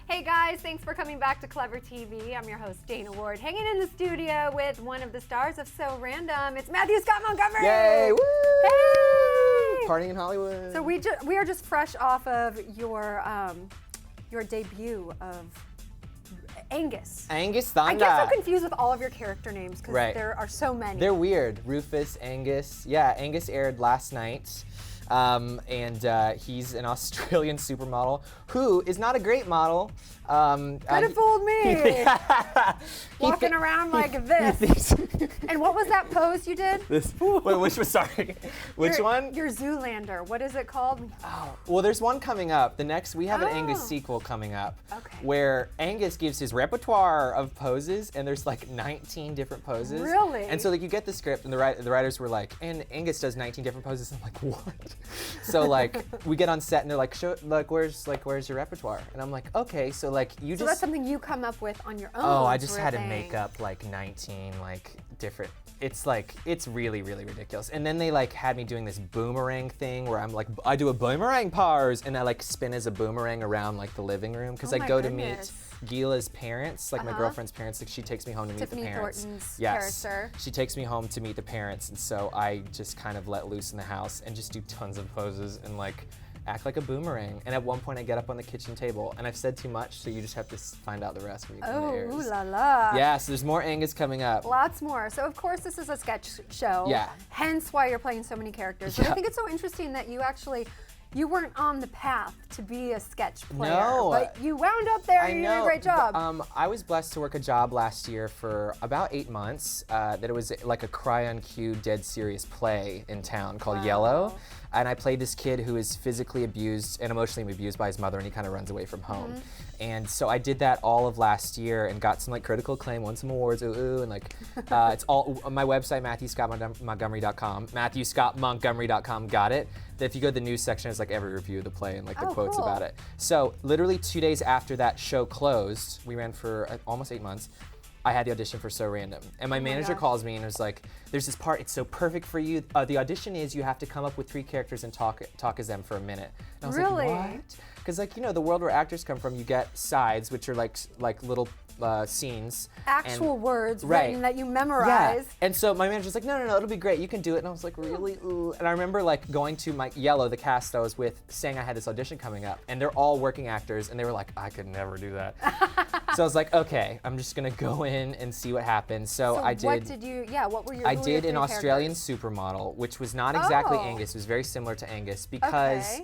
Hey guys, thanks for coming back to Clever TV. I'm your host, Dana Ward, hanging in the studio with one of the stars of So Random. It's Matthew Scott Montgomery. Yay! Woo! Hey! Partying in Hollywood. So we are just fresh off of your debut of Angus. Angus Thunder. I get so confused with all of your character names because there are so many. They're weird. Rufus, Angus. Yeah, Angus aired last night. He's an Australian supermodel who is not a great model. Could have fooled me. Walking around like this. And what was that pose you did? Wait, which was, sorry. Which one? Your Zoolander. What is it called? Oh, well, there's one coming up. We have an Angus sequel coming up. Okay. Where Angus gives his repertoire of poses, and there's like 19 different poses. Really? And so like you get the script, and the writers were like, and Angus does 19 different poses. I'm like, what? So like we get on set, and they're like, where's your repertoire? And I'm like, okay, so like So that's something you come up with on your own. Oh, I just had to make up like 19 like different. It's really, really ridiculous. And then they like had me doing this boomerang thing where I'm like, I do a boomerang pose, and I like spin as a boomerang around like the living room because I go to meet Gila's parents, like my girlfriend's parents. Like she takes me home to meet the parents. Thornton's character. She takes me home to meet the parents, and so I just kind of let loose in the house and just do tons of poses and like act like a boomerang. And at one point I get up on the kitchen table, and I've said too much, so you just have to find out the rest when you come to airs. Ooh la la. Yeah, so there's more Angus coming up. Lots more. So of course this is a sketch show. Yeah. Hence why you're playing so many characters. But I think it's so interesting that you weren't on the path to be a sketch player. No. But you wound up there and you did a great job. I was blessed to work a job last year for about 8 months that it was like a cry on cue, dead serious play in town called Yellow. And I played this kid who is physically abused and emotionally abused by his mother, and he kind of runs away from home. And so I did that all of last year and got some like critical acclaim, won some awards, and like it's all on my website, MatthewScottMontgomery.com. MatthewScottMontgomery.com, got it. If you go to the news section, it's like every review of the play and like the quotes about it. So literally 2 days after that show closed, we ran for almost 8 months. I had the audition for So Random. And my manager calls me and was like, there's this part, it's so perfect for you. The audition is you have to come up with 3 characters and talk as them for a minute. And I was like, what? Because like, you know, the world where actors come from, you get sides, which are like little scenes. Actual words written that you memorize. Yeah. And so my manager's like, no, it'll be great. You can do it. And I was like, really? Ooh. And I remember like going to my Yellow, the cast I was with, saying I had this audition coming up. And they're all working actors. And they were like, I could never do that. So I was like, okay, I'm just going to go in and see what happens. So I did. What were your I did an Australian supermodel, which was not exactly Angus. It was very similar to Angus because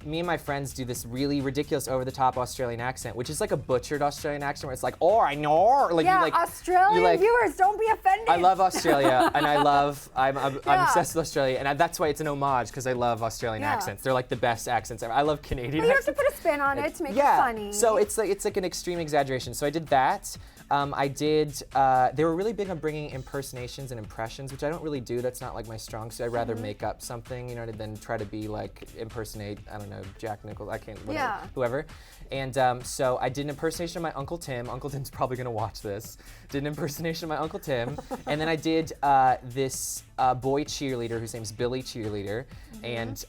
me and my friends do this really ridiculous over-the-top Australian accent, which is like a butchered Australian accent where it's like, oh, I know. Like, Australian viewers, don't be offended. I love Australia, and I'm obsessed with Australia, and that's why it's an homage, because I love Australian accents. They're like the best accents ever. I love Canadian accents. You have to put a spin on it to make it funny. So it's like an extreme exaggeration. So I did that. They were really big on bringing impersonations and impressions, which I don't really do. That's not like my strong suit. I'd rather make up something, than try to be like, impersonate, I don't know, Jack Nicholson, whoever. And so I did an impersonation of my Uncle Tim. Uncle Tim's probably gonna watch this. Did an impersonation of my Uncle Tim. And then I did this boy cheerleader whose name's Billy Cheerleader. And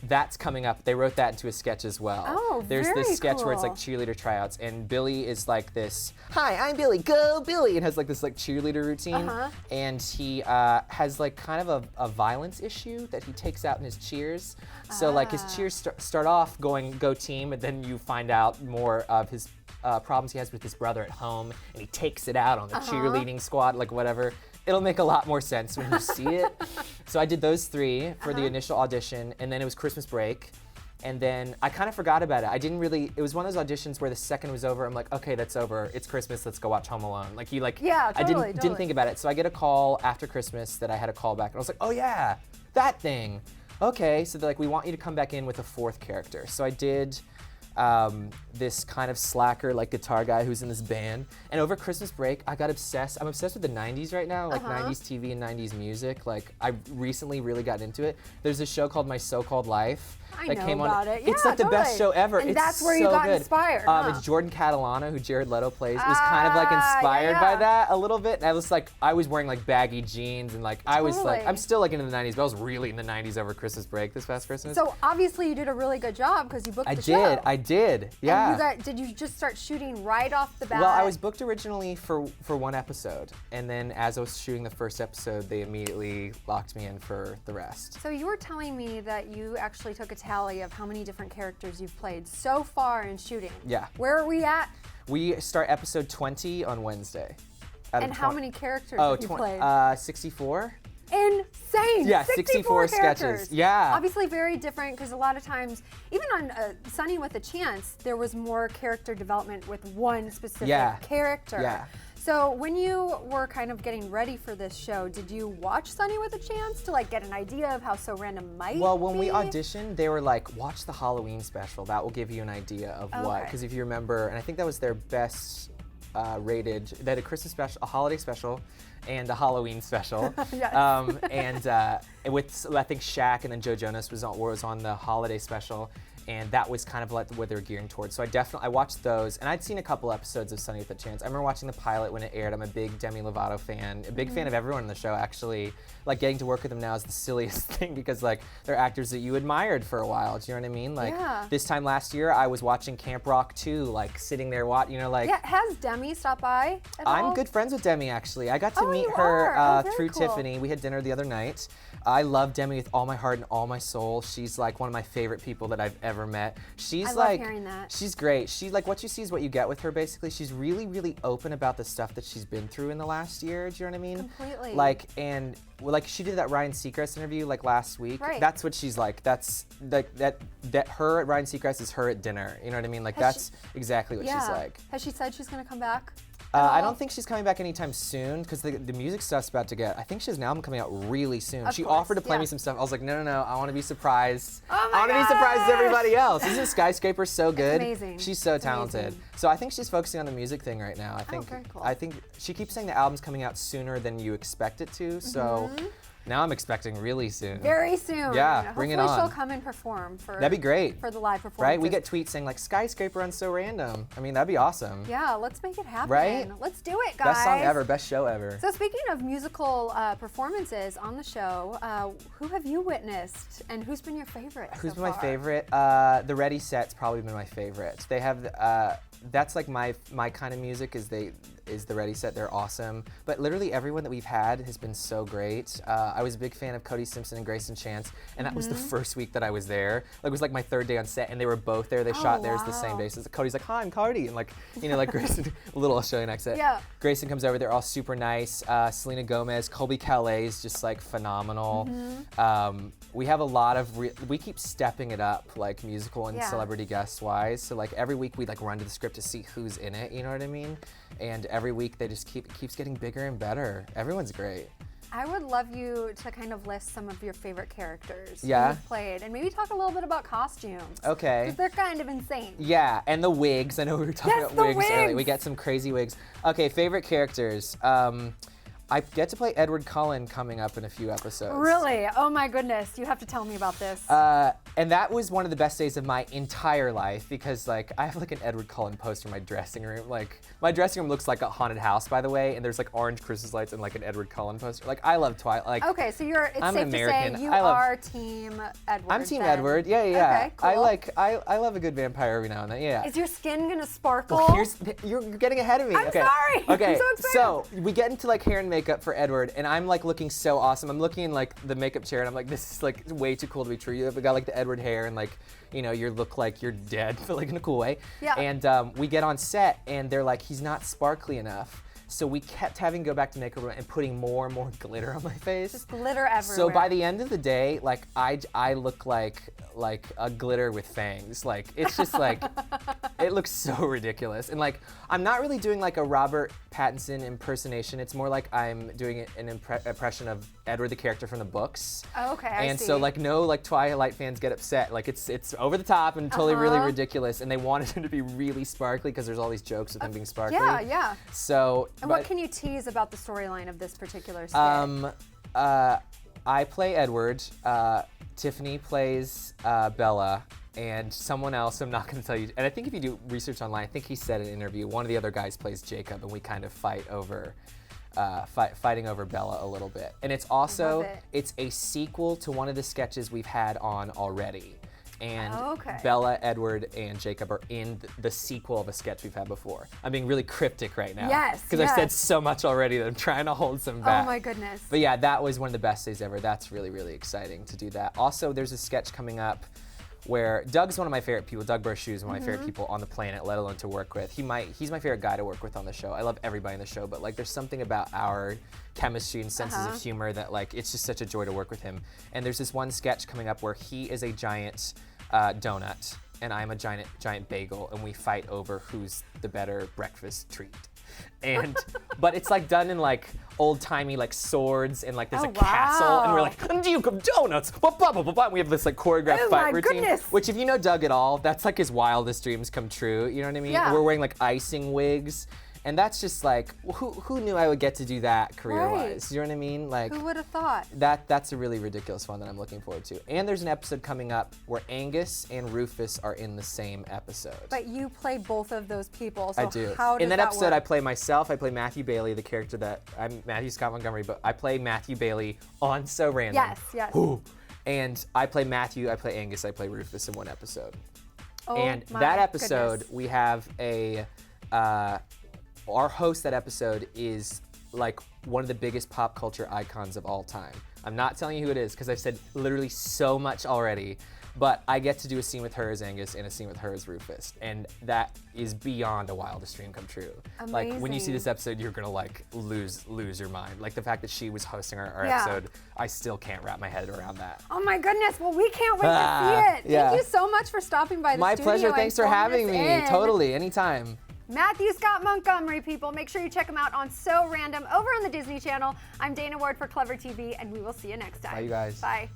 that's coming up. They wrote that into a sketch as well. Oh, There's this sketch where it's like cheerleader tryouts, and Billy is like this, hi, I'm Billy, go Billy, and has like this like cheerleader routine. And he has like kind of a violence issue that he takes out in his cheers. So like his cheers start off going go team, and then you find out more of his problems he has with his brother at home, and he takes it out on the cheerleading squad, like whatever. It'll make a lot more sense when you see it. So I did those 3 for the initial audition, and then it was Christmas break. And then I kind of forgot about it. It was one of those auditions where the second was over, I'm like, okay, that's over. It's Christmas, let's go watch Home Alone. Like I didn't think about it. So I get a call after Christmas that I had a call back, and I was like, oh yeah, that thing. Okay, so they're like, we want you to come back in with a 4th character. So I did this kind of slacker, like guitar guy who's in this band. And over Christmas break, I got obsessed. I'm obsessed with the 90s right now, like 90s TV and 90s music. Like I recently really got into it. There's a show called My So-Called Life. I know about it. Yeah, it's like the best show ever. And that's where you got inspired. It's Jordan Catalano, who Jared Leto plays. It was kind of like inspired by that a little bit. And I was wearing like baggy jeans, and like I was like, I'm still like into the 90s, but I was really in the 90s over Christmas break this past Christmas. So obviously you did a really good job because you booked the show. I did, yeah. And did you just start shooting right off the bat? Well, I was booked originally for one episode, and then as I was shooting the first episode, they immediately locked me in for the rest. So you were telling me that you actually took a tally of how many different characters you've played so far in shooting. Yeah. Where are we at? We start episode 20 on Wednesday. And how many characters have you played? 64. Insane! Yeah, 64 sketches. Yeah. Obviously very different, because a lot of times, even on Sunny with a Chance, there was more character development with one specific character. Yeah. So when you were kind of getting ready for this show, did you watch Sunny with a Chance to like get an idea of how So Random might Well, when be? we auditioned, they were like, watch the Halloween special. That will give you an idea of what. Because if you remember, and I think that was their best rated, they had a Christmas special, a holiday special, and a Halloween special. Yes. And with, I think Shaq and then Joe Jonas was on the holiday special, and that was kind of like what they were gearing towards. So I watched those, and I'd seen a couple episodes of Sunny with a Chance. I remember watching the pilot when it aired. I'm a big Demi Lovato fan, a big fan of everyone in the show, actually. Like, getting to work with them now is the silliest thing, because like they're actors that you admired for a while. Do you know what I mean? Like this time last year, I was watching Camp Rock 2, like sitting there like. Yeah, has Demi stopped by at all? I'm good friends with Demi, actually. I got to meet her through Tiffany. We had dinner the other night. I love Demi with all my heart and all my soul. She's like one of my favorite people that I've ever met. I love hearing that. She's great. She like, what you see is what you get with her, basically. She's really, really open about the stuff that she's been through in the last year. Do you know what I mean? Completely. Like, and like she did that Ryan Seacrest interview like last week. Right. That's what she's like. That's like that her at Ryan Seacrest is her at dinner. You know what I mean? Like that's exactly what she's like. Has she said she's gonna come back? I don't think she's coming back anytime soon, because the music stuff's about to get, I think she has an album coming out really soon. She offered to play me some stuff. I was like, no, I want to be surprised. Oh my I want to be surprised as everybody else. Isn't Skyscraper so good? It's amazing. She's so talented. So I think she's focusing on the music thing right now. Very cool. I think she keeps saying the album's coming out sooner than you expect it to, so now I'm expecting really soon. Very soon. Yeah, bring it on. Hopefully she'll come and perform for. That'd be great. For the live performance. Right? We get tweets saying like Skyscraper on So Random. I mean, that'd be awesome. Yeah, let's make it happen. Right? Let's do it, guys. Best song ever, best show ever. So speaking of musical performances on the show, who have you witnessed, and who's been your favorite? Who's been my favorite? The Ready Set's probably been my favorite. They have that's like my kind of music is the Ready Set. They're awesome. But literally everyone that we've had has been so great. I was a big fan of Cody, Simpson, and Greyson Chance, and that was the first week that I was there. Like, it was like my third day on set, and they were both there. They shot theirs the same day. So Cody's like, "Hi, I'm Cody," and like, you know, like Greyson, a little Australian accent. Yeah. Greyson comes over. They're all super nice. Selena Gomez, Colby Calais is just like phenomenal. We have a lot of we keep stepping it up, like musical and celebrity guest wise. So like every week we like run to the script to see who's in it. You know what I mean? And every week they just keeps getting bigger and better. Everyone's great. I would love you to kind of list some of your favorite characters you've played, and maybe talk a little bit about costumes. Okay. Because they're kind of insane. Yeah, and the wigs. I know we were talking about wigs earlier. We get some crazy wigs. Okay, favorite characters. I get to play Edward Cullen coming up in a few episodes. Really? Oh my goodness, you have to tell me about this. And that was one of the best days of my entire life, because like I have like an Edward Cullen poster in my dressing room. Like my dressing room looks like a haunted house, by the way, and there's like orange Christmas lights and like an Edward Cullen poster. Like I love Twilight. Like, okay, so it's I'm safe an American. to say you are Team Edward. I'm Team then. Edward. Yeah. Okay, cool. I love a good vampire every now and then. Yeah. Is your skin gonna sparkle? Well, you're getting ahead of me. I'm okay. sorry. Okay. I'm so excited. So we get into like hair and makeup for Edward, and I'm like looking so awesome. I'm looking in like the makeup chair, and I'm like, this is like way too cool to be true. You got like the Edward hair, and like, you know, you look like you're dead, but like in a cool way. Yeah. And we get on set, and they're like, he's not sparkly enough. So we kept having to go back to makeup room and putting more and more glitter on my face. Just glitter everywhere. So by the end of the day, like I look like a glitter with fangs. Like it's just like it looks so ridiculous. And like I'm not really doing like a Robert Pattinson impersonation. It's more like I'm doing an impression of Edward the character from the books. Oh, okay, I And see. so like no like Twilight fans get upset. Like it's over the top and totally really ridiculous. And they wanted him to be really sparkly because there's all these jokes with him being sparkly. Yeah. So. And what can you tease about the storyline of this particular skit? I play Edward. Tiffany plays Bella, and someone else, I'm not going to tell you. And I think if you do research online, I think he said in an interview, one of the other guys plays Jacob, and we kind of fight over, fighting over Bella a little bit. And it's also, it's a sequel to one of the sketches we've had on already. And Okay. Bella, Edward, and Jacob are in the sequel of a sketch we've had before. I'm being really cryptic right now. Yes, Because I've said so much already that I'm trying to hold some back. Oh my goodness. But yeah, that was one of the best days ever. That's really, really exciting to do that. Also, there's a sketch coming up where Doug's one of my favorite people. Doug Brochu is one of my favorite people on the planet, let alone to work with. He's my favorite guy to work with on the show. I love everybody in the show, but like there's something about our chemistry and senses of humor that like it's just such a joy to work with him. And there's this one sketch coming up where he is a giant donut and I'm a giant bagel, and we fight over who's the better breakfast treat. And but it's like done in like old-timey like swords, and like there's a castle, and we're like Duke of Donuts, blah, blah, blah, blah, blah. And we have this like choreographed fight routine. Goodness. Which if you know Doug at all, that's like his wildest dreams come true. You know what I mean? Yeah. We're wearing like icing wigs. And that's just like, who knew I would get to do that career-wise? You know what I mean? Like, who would have thought? That's a really ridiculous one that I'm looking forward to. And there's an episode coming up where Angus and Rufus are in the same episode. But you play both of those people, so I do. how does in that episode, work? I play myself. I play Matthew Bailey, the character that I'm Matthew Scott Montgomery, but I play Matthew Bailey on So Random. Yes. Ooh. And I play Matthew, I play Angus, I play Rufus in one episode. Oh, And my that episode, goodness. we have our host that episode is like one of the biggest pop culture icons of all time. I'm not telling you who it is because I've said literally so much already, but I get to do a scene with her as Angus and a scene with her as Rufus, and that is beyond a wildest dream come true. Like when you see this episode, you're gonna like lose your mind. Like the fact that she was hosting our episode, I still can't wrap my head around that. Oh my goodness, well we can't wait to see it. Thank you so much for stopping by the My studio. pleasure, thanks for having me. In. Totally, anytime. Matthew Scott Montgomery, people. Make sure you check him out on So Random over on the Disney Channel. I'm Dana Ward for Clever TV, and we will see you next time. Bye, you guys. Bye.